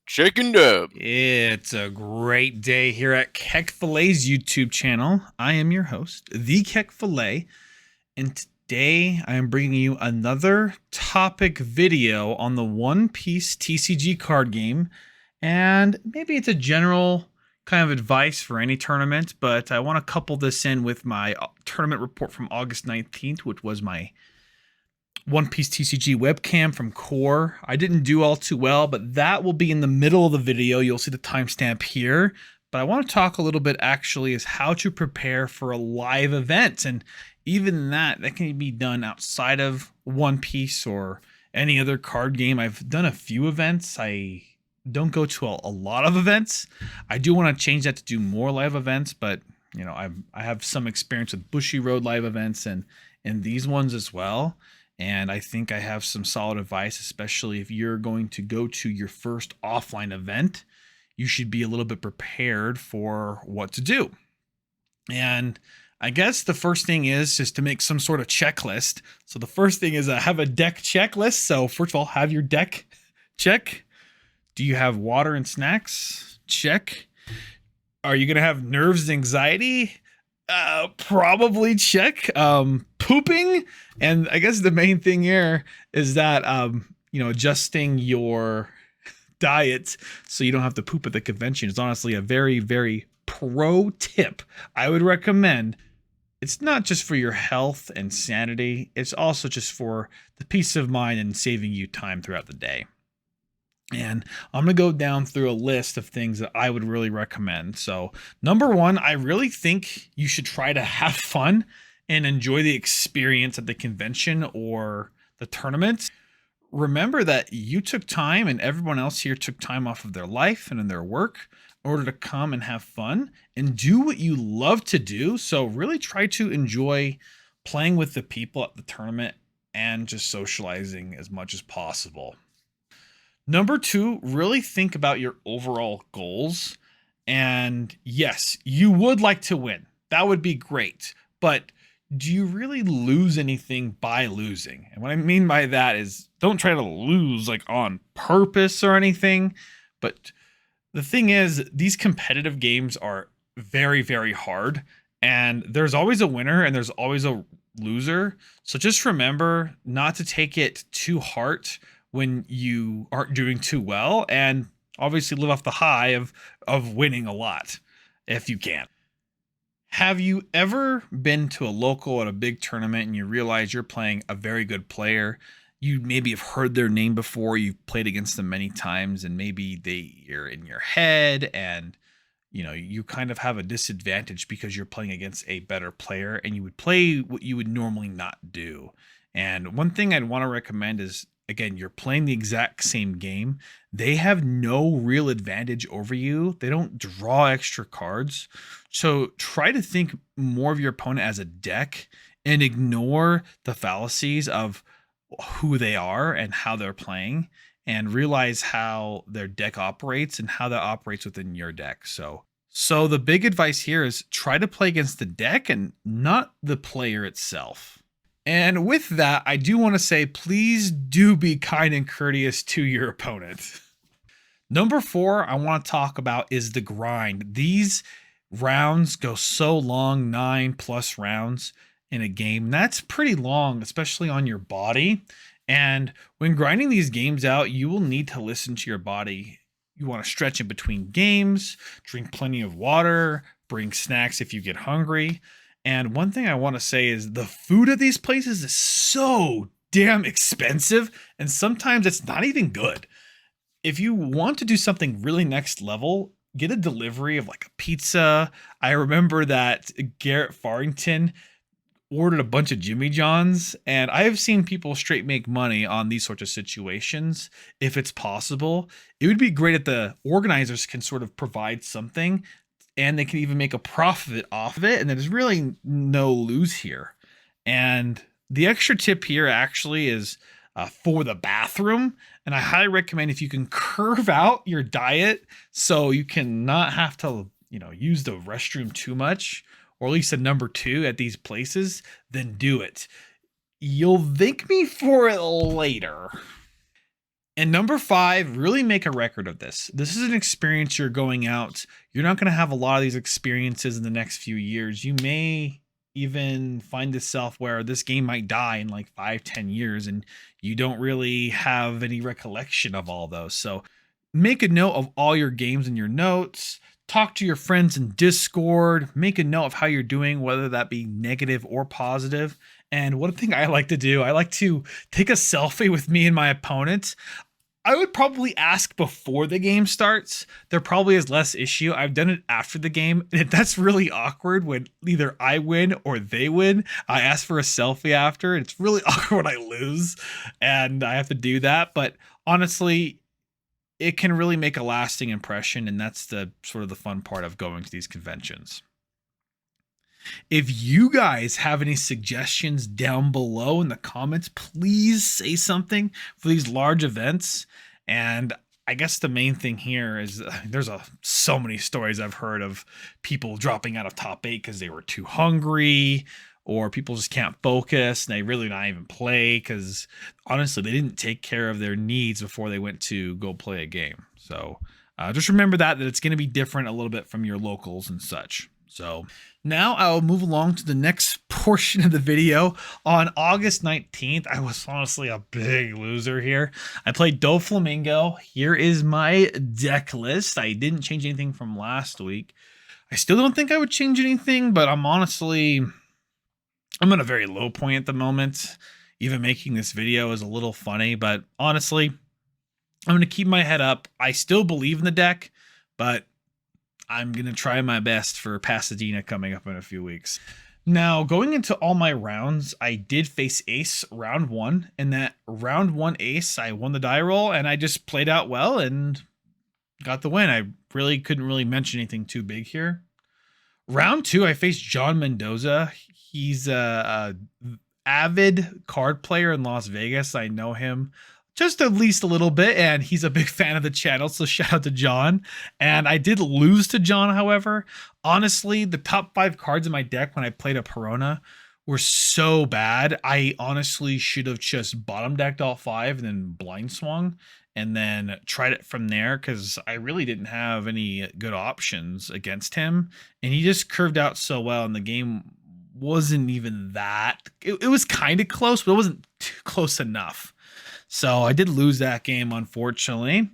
Chicken dub. It's a great day here at KEKFILA's YouTube channel. I am your host, the KEKFILA, and today I am bringing you another topic video on the One Piece TCG card game. And maybe it's a general kind of advice for any tournament, but I want to couple this in with my tournament report from August 19th, which was my One Piece TCG webcam from Core. I didn't do all too well, but that will be in the middle of the video. You'll see the timestamp here. But I want to talk a little bit actually is how to prepare for a live event. And even that can be done outside of One Piece or any other card game. I've done a few events. I don't go to a lot of events. I do want to change that to do more live events, but you know, I have some experience with Bushiroad live events and these ones as well. And I think I have some solid advice, especially if you're going to go to your first offline event. You should be a little bit prepared for what to do. And I guess the first thing is just to make some sort of checklist. So the first thing is have a deck checklist. So first of all, have your deck. Check. Do you have water and snacks? Check. Are you going to have nerves and anxiety? Probably check. Pooping, and I guess the main thing here is that adjusting your diet so you don't have to poop at the convention is honestly a very, very pro tip I would recommend. It's not just for your health and sanity, it's also just for the peace of mind and saving you time throughout the day. And I'm going to go down through a list of things that I would really recommend. So number one, I really think you should try to have fun and enjoy the experience at the convention or the tournament. Remember that you took time and everyone else here took time off of their life and in their work in order to come and have fun and do what you love to do. So really try to enjoy playing with the people at the tournament and just socializing as much as possible. Number two, really think about your overall goals. And yes, you would like to win. That would be great. But do you really lose anything by losing? And what I mean by that is don't try to lose like on purpose or anything. But the thing is, these competitive games are very, very hard. And there's always a winner and there's always a loser. So just remember not to take it too hard when you aren't doing too well, and obviously live off the high of winning a lot if you can. Have you ever been to a local at a big tournament and you realize you're playing a very good player? You maybe have heard their name before, you've played against them many times, and maybe you're in your head and you kind of have a disadvantage because you're playing against a better player and you would play what you would normally not do. And one thing I'd want to recommend is, again, you're playing the exact same game. They have no real advantage over you. They don't draw extra cards. So try to think more of your opponent as a deck and ignore the fallacies of who they are and how they're playing, and realize how their deck operates and how that operates within your deck. So the big advice here is try to play against the deck and not the player itself. And with that, I do want to say, please do be kind and courteous to your opponent. Number four, I want to talk about is the grind. These rounds go so long, 9+ rounds in a game. That's pretty long, especially on your body. And when grinding these games out, you will need to listen to your body. You want to stretch in between games, drink plenty of water, bring snacks if you get hungry. And one thing I want to say is the food at these places is so damn expensive, and sometimes it's not even good. If you want to do something really next level, get a delivery of like a pizza. I remember that Garrett Farrington ordered a bunch of Jimmy John's, and I have seen people straight make money on these sorts of situations if it's possible. It would be great if the organizers can sort of provide something and they can even make a profit off of it, and there's really no lose here. And the extra tip here actually is for the bathroom, and I highly recommend if you can curve out your diet so you can not have to use the restroom too much, or at least a number two at these places, then do it. You'll thank me for it later. And number 5, really make a record of this. This is an experience you're going out. You're not going to have a lot of these experiences in the next few years. You may even find yourself where this game might die in like 5-10 years and you don't really have any recollection of all those. So make a note of all your games in your notes. Talk to your friends in Discord. Make a note of how you're doing, whether that be negative or positive. And one thing I like to do, I like to take a selfie with me and my opponent. I would probably ask before the game starts. There probably is less issue. I've done it after the game, and that's really awkward when either I win or they win. I ask for a selfie after, and it's really awkward when I lose, and I have to do that. But honestly, it can really make a lasting impression, and that's the sort of the fun part of going to these conventions. If you guys have any suggestions down below in the comments, please say something for these large events. And I guess the main thing here is there's so many stories I've heard of people dropping out of top 8 because they were too hungry, or people just can't focus and they really not even play because honestly they didn't take care of their needs before they went to go play a game. So just remember that it's going to be different a little bit from your locals and such. So now I'll move along to the next portion of the video. On August 19th, I was honestly a big loser here. I played Doflamingo. Here is my deck list. I didn't change anything from last week. I still don't think I would change anything, but I'm at a very low point at the moment. Even making this video is a little funny, but honestly, I'm going to keep my head up. I still believe in the deck, but I'm going to try my best for Pasadena coming up in a few weeks. Now, going into all my rounds, I did face ace round 1. And that round 1 ace, I won the die roll, and I just played out well and got the win. I really couldn't really mention anything too big here. Round 2, I faced John Mendoza. He's a avid card player in Las Vegas. I know him just at least a little bit, and he's a big fan of the channel, so shout out to John. And I did lose to John, however. Honestly, the top 5 cards in my deck when I played a Perona were so bad. I honestly should have just bottom decked all 5 and then blind swung and then tried it from there, because I really didn't have any good options against him. And he just curved out so well, and the game wasn't even that. It was kind of close, but it wasn't too close enough. So I did lose that game, unfortunately.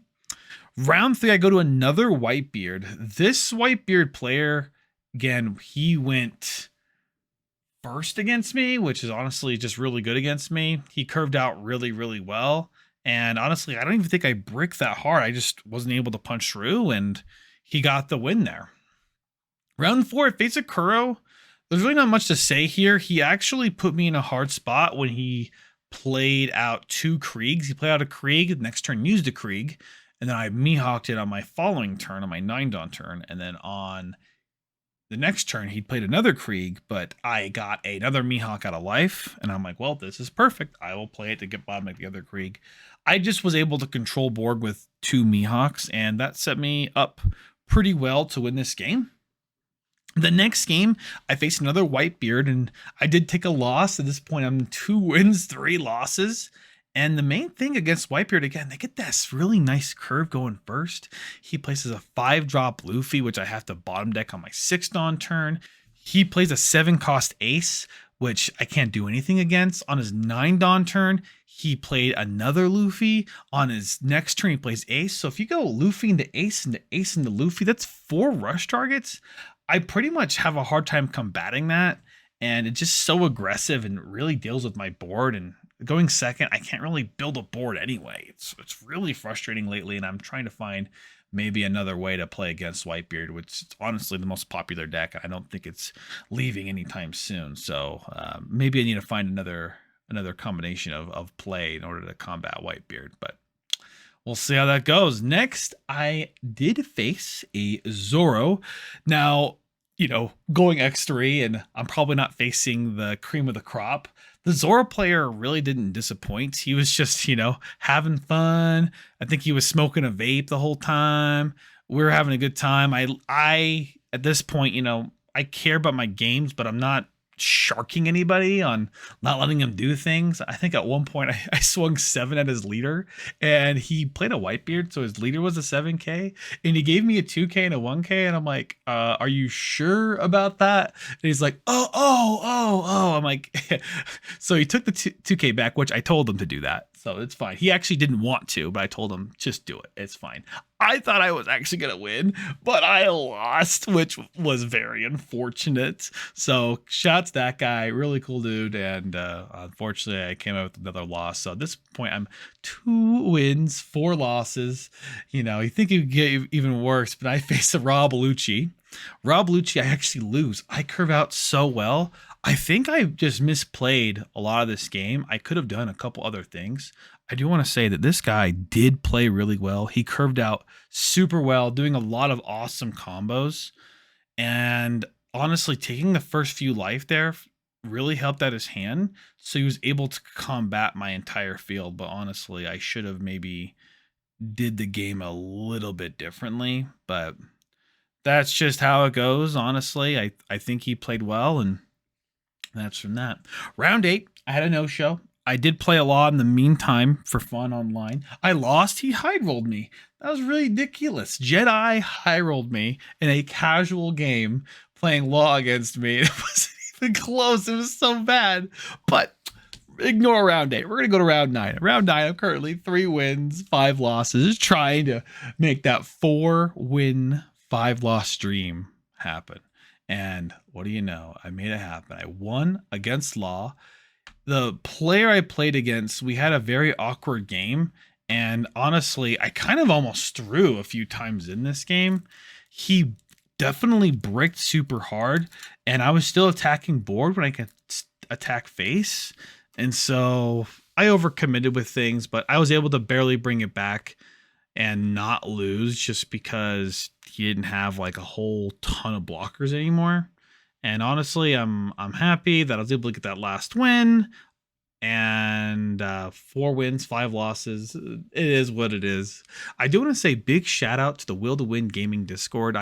Round 3, I go to another Whitebeard. This Whitebeard player, again, he went first against me, which is honestly just really good against me. He curved out really, really well. And honestly, I don't even think I bricked that hard. I just wasn't able to punch through, and he got the win there. Round 4, I faced a Kuro. There's really not much to say here. He actually put me in a hard spot when he played out 2 Kriegs. He played out a Krieg, the next turn used a Krieg, and then I Mihawked it on my following turn, on my 9-Dawn turn, and then on the next turn he played another Krieg, but I got another Mihawk out of life, and I'm like, well, this is perfect. I will play it to get bottom of the other Krieg. I just was able to control board with 2 Mihawks, and that set me up pretty well to win this game. The next game, I faced another Whitebeard, and I did take a loss. At this point, I'm 2 wins, 3 losses. And the main thing against Whitebeard, again, they get this really nice curve going first. He places a 5-drop Luffy, which I have to bottom deck on my 6-Dawn turn. He plays a 7-cost Ace, which I can't do anything against. On his 9-Dawn turn, he played another Luffy. On his next turn, he plays Ace. So if you go Luffy into Ace into Luffy, that's 4 rush targets. I pretty much have a hard time combating that, and it's just so aggressive and really deals with my board. And going second, I can't really build a board anyway. It's really frustrating lately, and I'm trying to find maybe another way to play against Whitebeard, which is honestly the most popular deck. I don't think it's leaving anytime soon, so maybe I need to find another combination of play in order to combat Whitebeard, but we'll see how that goes. Next, I did face a Zoro. Now, going X3, and I'm probably not facing the cream of the crop. The Zoro player really didn't disappoint. He was just, having fun. I think he was smoking a vape the whole time. We were having a good time. I at this point, I care about my games, but I'm not sharking anybody, on not letting him do things. I think at one point I swung 7 at his leader, and he played a Whitebeard, so his leader was a 7k, and he gave me a 2k and a 1k, and I'm like, are you sure about that? And he's like, oh. I'm like, so he took the 2k back, which I told him to do that. So it's fine. He actually didn't want to, but I told him, just do it. It's fine. I thought I was actually going to win, but I lost, which was very unfortunate. So shout to that guy. Really cool dude. And unfortunately, I came out with another loss. So at this point, I'm 2 wins, 4 losses. You think it would get even worse, but I face a Rob Lucci. Rob Lucci, I actually lose. I curve out so well. I think I just misplayed a lot of this game. I could have done a couple other things. I do want to say that this guy did play really well. He curved out super well, doing a lot of awesome combos. And honestly, taking the first few life there really helped out his hand. So he was able to combat my entire field. But honestly, I should have maybe did the game a little bit differently. But that's just how it goes, honestly. I think he played well, and that's from that. Round 8, I had a no-show. I did play a lot in the meantime for fun online. I lost. He high-rolled me. That was really ridiculous. Jedi high-rolled me in a casual game playing Law against me. It wasn't even close. It was so bad. But ignore round 8. We're going to go to round 9. Round 9, I'm currently 3 wins, 5 losses, trying to make that 4-win, 5-loss stream happen. And what do you know? I made it happen. I won against Law. The player I played against, we had a very awkward game. And honestly, I kind of almost threw a few times in this game. He definitely bricked super hard. And I was still attacking board when I could attack face. And so I overcommitted with things, but I was able to barely bring it back and not lose just because he didn't have like a whole ton of blockers anymore. And honestly, I'm happy that I was able to get that last win. And 4 wins, 5 losses. It is what it is. I do want to say big shout out to the Will to Win Gaming Discord.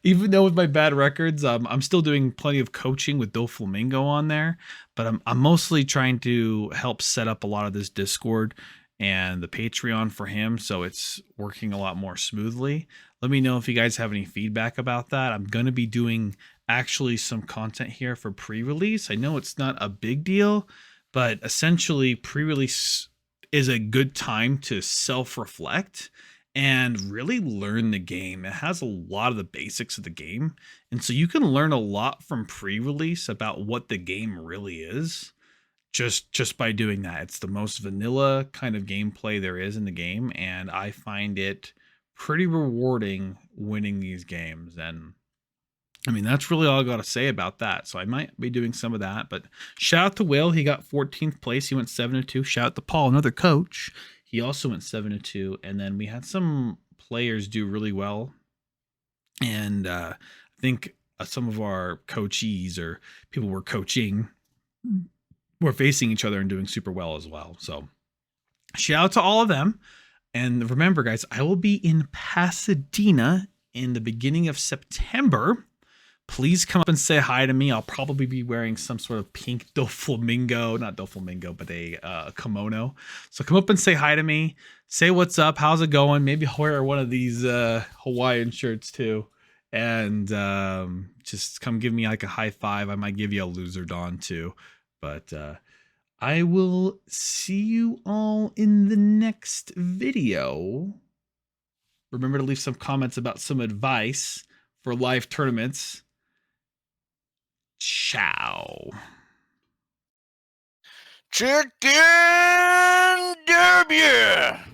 Even though with my bad records, I'm still doing plenty of coaching with Doflamingo on there, but I'm mostly trying to help set up a lot of this Discord and the Patreon for him, so it's working a lot more smoothly. Let me know if you guys have any feedback about that. I'm going to be doing actually some content here for pre-release. I know it's not a big deal, but essentially pre-release is a good time to self-reflect and really learn the game. It has a lot of the basics of the game, and so you can learn a lot from pre-release about what the game really is just by doing that. It's the most vanilla kind of gameplay there is in the game, and I find it pretty rewarding winning these games. And I mean, that's really all I got to say about that. So I might be doing some of that, but shout out to Will. He got 14th place. He went 7-2. Shout out to Paul, another coach. He also went 7-2. And then we had some players do really well. And I think some of our coachees or people we're coaching were facing each other and doing super well as well. So shout out to all of them. And remember, guys, I will be in Pasadena in the beginning of September. Please come up and say hi to me. I'll probably be wearing some sort of pink Doflamingo, not Doflamingo, but a kimono. So come up and say hi to me. Say what's up. How's it going? Maybe I'll wear one of these Hawaiian shirts too. And just come give me like a high five. I might give you a loser Dawn too. But I will see you all in the next video. Remember to leave some comments about some advice for live tournaments. Ciao. Chicken Derby!